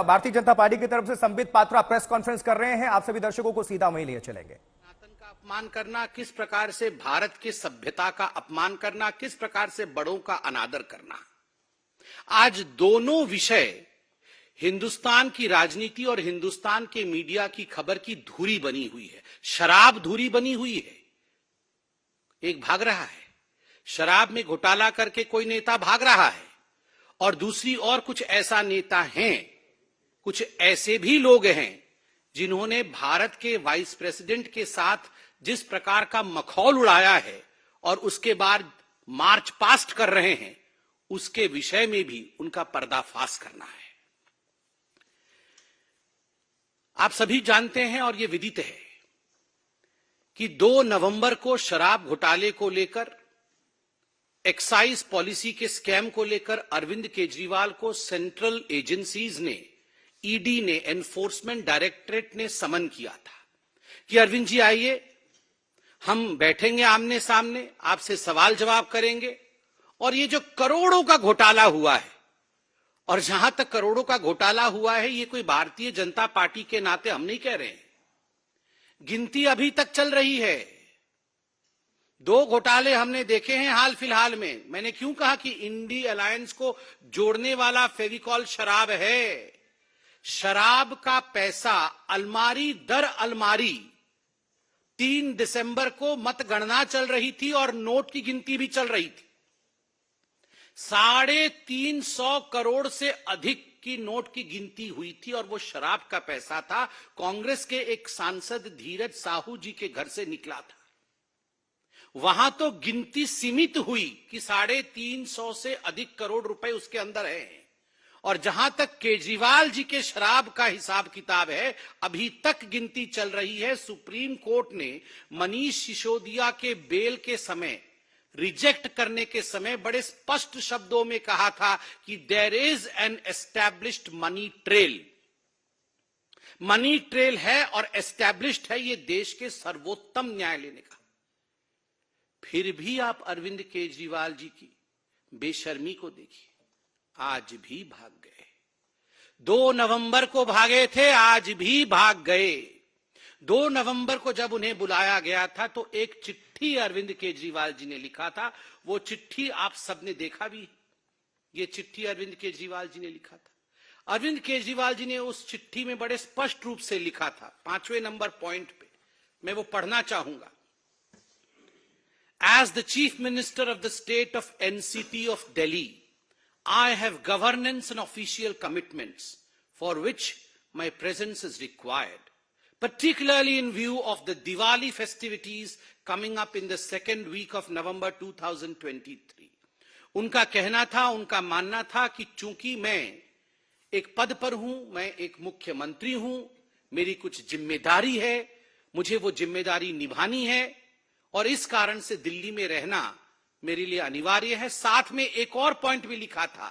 Bharatiya Janata party की तरफ से संबित पात्रा प्रेस कॉन्फ्रेंस कर रहे हैं। आप सभी दर्शकों को सीधा वहीं लिए चलेंगे। का अपमान करना, किस प्रकार से भारत की सभ्यता का अपमान करना, किस प्रकार से बड़ों का अनादर करना, आज दोनों विषय हिंदुस्तान की राजनीति और हिंदुस्तान के मीडिया की खबर की धुरी बनी हुई है। शराब धुरी बनी हुई है। एक भाग रहा है, शराब में घोटाला करके कोई नेता भाग रहा है, और दूसरी ओर कुछ ऐसा नेता हैं, कुछ ऐसे भी लोग हैं जिन्होंने भारत के वाइस प्रेसिडेंट के साथ जिस प्रकार का मखौल उड़ाया है और उसके बाद मार्च पास्ट कर रहे हैं, उसके विषय में भी उनका पर्दाफाश करना है। आप सभी जानते हैं और यह विदित है कि 2 नवंबर को शराब घोटाले को लेकर, एक्साइज पॉलिसी के स्कैम को लेकर अरविंद केजरीवाल को सेंट्रल एजेंसीज ने, ईडी ने, एनफोर्समेंट डायरेक्टरेट ने समन किया था कि अरविंद जी आइए, हम बैठेंगे आमने सामने, आपसे सवाल जवाब करेंगे। और ये जो करोड़ों का घोटाला हुआ है, और जहां तक करोड़ों का घोटाला हुआ है, ये कोई भारतीय जनता पार्टी के नाते हम नहीं कह रहे हैं, गिनती अभी तक चल रही है। 2 घोटाले हमने देखे हैं हाल फिलहाल में। मैंने क्यों कहा कि इंडी अलायंस को जोड़ने वाला फेविकॉल शराब है। शराब का पैसा अलमारी दर अलमारी 3 दिसंबर को मतगणना चल रही थी और नोट की गिनती भी चल रही थी। 350 करोड़ से अधिक की नोट की गिनती हुई थी, और वो शराब का पैसा था। कांग्रेस के एक सांसद धीरज साहू जी के घर से निकला था। वहां तो गिनती सीमित हुई कि 350 से अधिक करोड़ रुपए उसके अंदर है। और जहां तक केजरीवाल जी के शराब का हिसाब किताब है, अभी तक गिनती चल रही है। सुप्रीम कोर्ट ने मनीष सिसोदिया के बेल के समय, रिजेक्ट करने के समय, बड़े स्पष्ट शब्दों में कहा था कि there is an established money trail. Money trail है और एस्टैब्लिश्ड है, ये देश के सर्वोत्तम न्यायालय ने कहा। फिर भी आप अरविंद केजरीवाल जी की बेशर्मी को देखिए, आज भी भाग गए। 2 नवंबर को भागे थे, आज भी भाग गए। 2 नवंबर को जब उन्हें बुलाया गया था तो एक चिट्ठी अरविंद केजरीवाल जी ने लिखा था। वो चिट्ठी आप सबने देखा भी। ये चिट्ठी अरविंद केजरीवाल जी ने लिखा था। अरविंद केजरीवाल जी ने उस चिट्ठी में बड़े स्पष्ट रूप से लिखा था, 5वें नंबर पॉइंट पे मैं वो पढ़ना चाहूंगा। As the Chief Minister of the State of NCT of Delhi, I have governance and official commitments for which my presence is required, particularly in view of the Diwali festivities coming up in the second week of November 2023. उनका कहना था, उनका मानना था कि चूंकि मैं एक पद पर हूं, मैं एक मुख्यमंत्री हूं, मेरी कुछ जिम्मेदारी है, मुझे वो जिम्मेदारी निभानी है, और इस कारण से दिल्ली में रहना मेरे लिए अनिवार्य है। साथ में एक और पॉइंट भी लिखा था,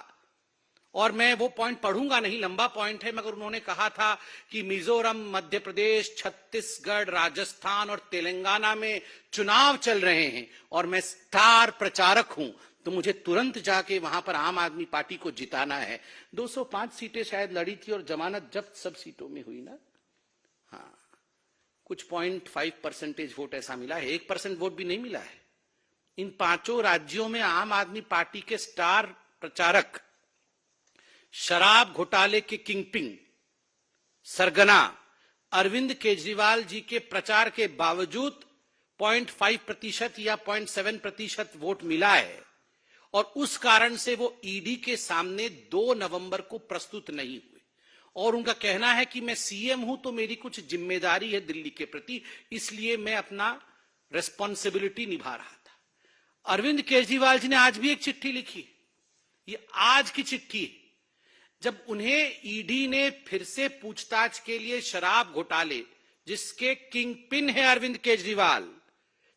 और मैं वो पॉइंट पढ़ूंगा नहीं, लंबा पॉइंट है, मगर उन्होंने कहा था कि मिजोरम, मध्य प्रदेश, छत्तीसगढ़, राजस्थान और तेलंगाना में चुनाव चल रहे हैं और मैं स्टार प्रचारक हूं, तो मुझे तुरंत जाके वहां पर आम आदमी पार्टी को जिताना है। 205 सीटें शायद लड़ी थी और जमानत जब्त सब सीटों में हुई ना। हाँ, कुछ 0.5% वोट ऐसा मिला है, 1% वोट भी नहीं मिला है। इन 5 राज्यों में आम आदमी पार्टी के स्टार प्रचारक, शराब घोटाले के किंगपिन, सरगना अरविंद केजरीवाल जी के प्रचार के बावजूद 0.5% या 0.7% वोट मिला है, और उस कारण से वो ईडी के सामने 2 नवंबर को प्रस्तुत नहीं हुए। और उनका कहना है कि मैं सीएम हूं तो मेरी कुछ जिम्मेदारी है दिल्ली के प्रति, इसलिए मैं अपना रेस्पॉन्सिबिलिटी निभा रहा था। अरविंद केजरीवाल जी ने आज भी एक चिट्ठी लिखी, ये आज की चिट्ठी है, जब उन्हें ईडी ने फिर से पूछताछ के लिए शराब घोटाले, जिसके किंग पिन है अरविंद केजरीवाल,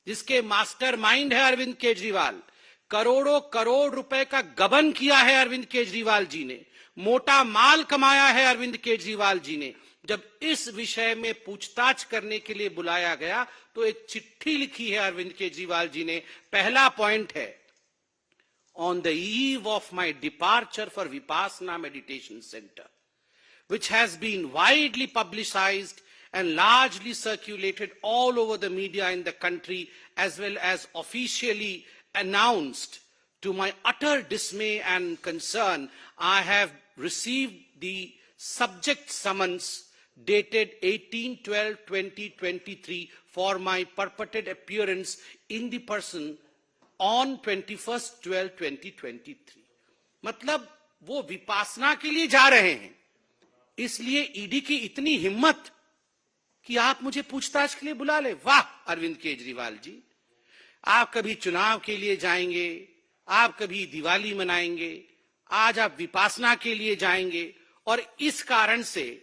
जिसके मास्टरमाइंड है अरविंद केजरीवाल, करोड़ों करोड़ रुपए का गबन किया है अरविंद केजरीवाल जी ने, मोटा माल कमाया है अरविंद केजरीवाल जी ने, जब इस विषय में पूछताछ करने के लिए बुलाया गया तो एक चिट्ठी लिखी है अरविंद केजरीवाल जी ने। पहला पॉइंट है, on the eve of my departure for Vipassana meditation centre, which has been widely publicized and largely circulated all over the media in the country, as well as officially announced. To my utter dismay and concern, I have received the subject summons dated 18/12/2023 for my purported appearance in the person on 21/12/2023. मतलब वो विपासना के लिए जा रहे हैं, इसलिए ED की इतनी हिम्मत कि आप मुझे पूछताछ के लिए बुला ले। वाह अरविंद केजरीवाल जी, आप कभी चुनाव के लिए जाएंगे, आप कभी दिवाली मनाएंगे, आज आप विपासना के लिए जाएंगे और इस कारण से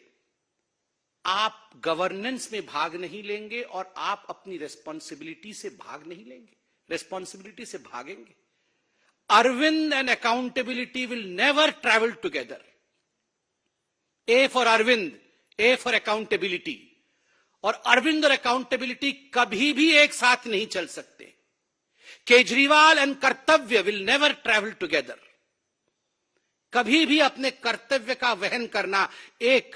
आप गवर्नेंस में भाग नहीं लेंगे और आप अपनी रेस्पॉन्सिबिलिटी से भाग नहीं लेंगे, रेस्पॉन्सिबिलिटी से भागेंगे। Arvind and accountability will never travel together. A for Arvind, A for accountability. और अरविंद और अकाउंटेबिलिटी कभी भी एक साथ नहीं चल सकते। केजरीवाल एंड कर्तव्य विल नेवर ट्रैवल टुगेदर। कभी भी अपने कर्तव्य का वहन करना एक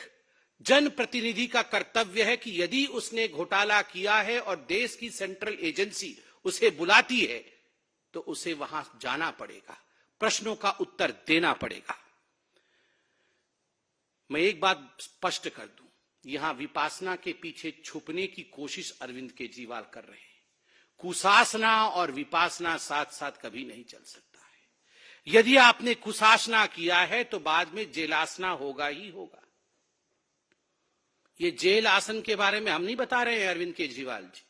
जनप्रतिनिधि का कर्तव्य है कि यदि उसने घोटाला किया है और देश की सेंट्रल एजेंसी उसे बुलाती है तो उसे वहां जाना पड़ेगा, प्रश्नों का उत्तर देना पड़ेगा। मैं एक बात स्पष्ट कर दूं, यहां विपासना के पीछे छुपने की कोशिश अरविंद केजरीवाल कर रहे हैं। कुशासना और विपासना साथ साथ कभी नहीं चल सकता है। यदि आपने कुशासना किया है तो बाद में जेलासना होगा ही होगा। ये जेल आसन के बारे में हम नहीं बता रहे हैं अरविंद केजरीवाल जी,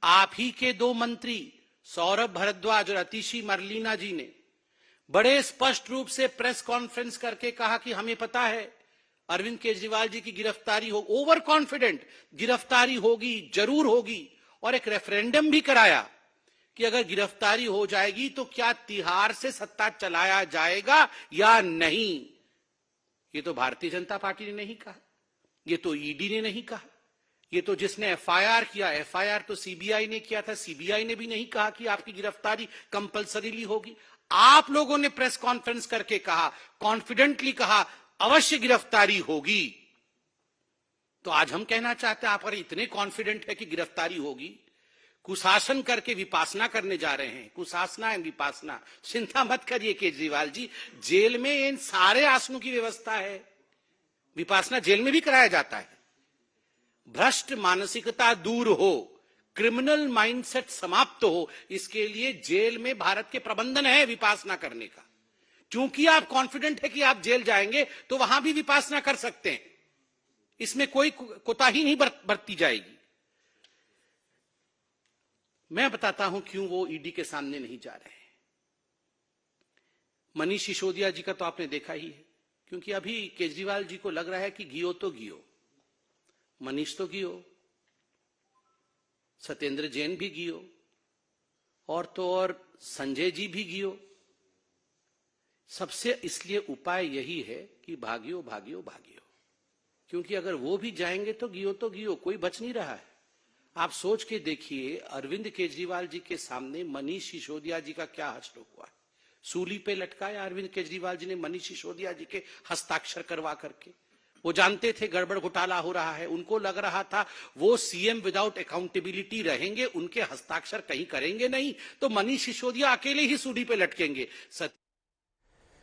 आप ही के दो मंत्री सौरभ भारद्वाज और अतिशी मरलीना जी ने बड़े स्पष्ट रूप से प्रेस कॉन्फ्रेंस करके कहा कि हमें पता है अरविंद केजरीवाल जी की गिरफ्तारी हो, ओवर कॉन्फिडेंट गिरफ्तारी होगी, जरूर होगी, और एक रेफरेंडम भी कराया कि अगर गिरफ्तारी हो जाएगी तो क्या तिहाड़ से सत्ता चलाया जाएगा या नहीं। ये तो भारतीय जनता पार्टी ने नहीं कहा, ये तो ईडी ने नहीं कहा, ये तो जिसने एफआईआर किया, एफआईआर तो सीबीआई ने किया था, सीबीआई ने भी नहीं कहा कि आपकी गिरफ्तारी कंपल्सरीली होगी। आप लोगों ने प्रेस कॉन्फ्रेंस करके कहा, कॉन्फिडेंटली कहा अवश्य गिरफ्तारी होगी। तो आज हम कहना चाहते हैं आप अगर इतने कॉन्फिडेंट है कि गिरफ्तारी होगी, कुशासन करके विपासना करने जा रहे हैं। कुशासना एंड विपासना, चिंता मत करिए केजरीवाल जी, जेल में इन सारे आसनों की व्यवस्था है। विपासना जेल में भी कराया जाता है। भ्रष्ट मानसिकता दूर हो, क्रिमिनल माइंडसेट समाप्त हो, इसके लिए जेल में भारत के प्रबंधन है विपासना करने का। क्योंकि आप कॉन्फिडेंट है कि आप जेल जाएंगे तो वहां भी विपासना कर सकते हैं, इसमें कोई कोताही नहीं बरती जाएगी। मैं बताता हूं क्यों वो ईडी के सामने नहीं जा रहे हैं। मनीष सिसोदिया जी का तो आपने देखा ही है, क्योंकि अभी केजरीवाल जी को लग रहा है कि गियो तो गियो, मनीष तो गियो, सत्येंद्र जैन भी गियो, और तो और संजय जी भी गियो। सबसे इसलिए उपाय यही है कि भागियो भागियो भागियो, क्योंकि अगर वो भी जाएंगे तो गियो, कोई बच नहीं रहा है। आप सोच के देखिए अरविंद केजरीवाल जी के सामने मनीष सिसोदिया जी का क्या हश्र हुआ है। सूली पे लटकाया अरविंद केजरीवाल जी ने मनीष सिसोदिया जी के हस्ताक्षर करवा करके। वो जानते थे गड़बड़ घोटाला हो रहा है, उनको लग रहा था वो सीएम विदाउट अकाउंटेबिलिटी रहेंगे, उनके हस्ताक्षर कहीं करेंगे नहीं तो मनीष सिसोदिया अकेले ही सूली पे लटकेंगे।